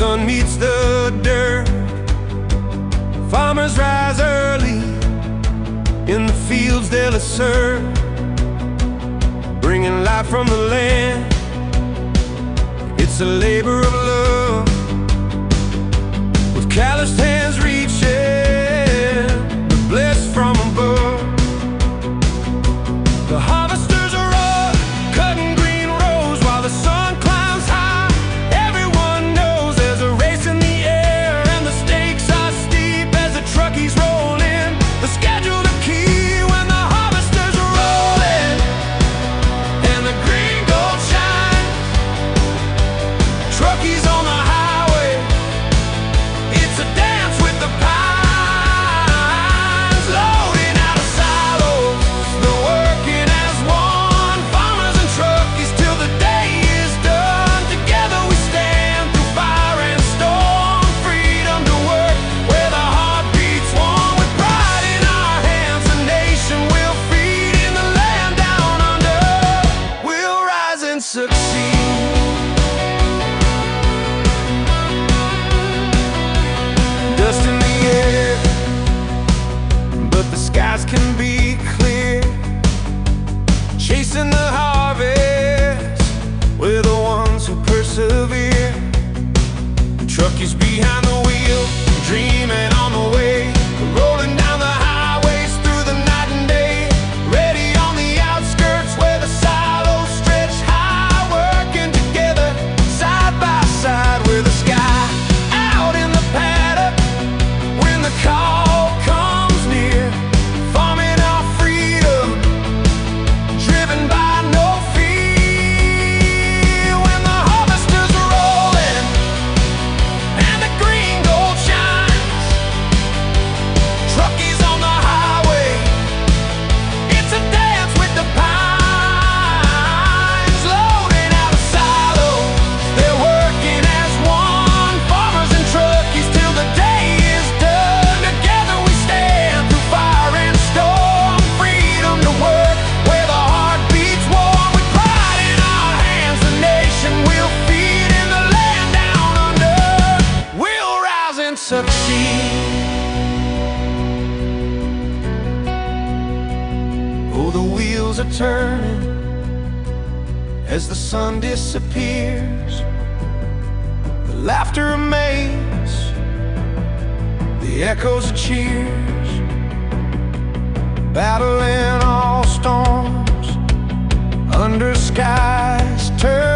sun meets the dirt, farmers rise early in the fields they'll assert, bringing life from the land. It's a labor of love, with calloused hands reaching, but blessed from above. The harvesters are up, cutting green rows while the sun climbs high. Everyone knows there's a race in the air, and the stakes are steep as the truckies roll in. The schedule to key when the harvesters are rolling, and the green gold shines. Truckies on the highway, it's a dance with the pines, loading out of silos, they're working as one, farmers and truckies till the day is done. Together we stand through fire and storm, freedom to work where the heart beats warm. With pride in our hands, the nation will feed in the land down under. We'll rise and succeed. Dust in the air, but the skies can be clear. Chasing the harvest, we're the ones who persevere. The truckies behind the wheel, dreaming on the way, rolling down the highways through the night and day. Ready on the outskirts where the silos stretch high, working together side by side. We're the sky out in the paddock when the call comes near, farming our freedom, driven by no fear. When the harvesters are rolling and the green gold shines, truckies on the highway, it's a dance with the pines, loading out of silos, they're working as one, farmers and truckies till the day is done. Together we stand through fire and storm, freedom to work where the heart beats warm. With pride in our hands, the nation will feed in the land down under. We'll rise and succeed. Oh, the wheels are turning as the sun disappears. The laughter remains, the echoes of cheers, battling all storms under skies turning.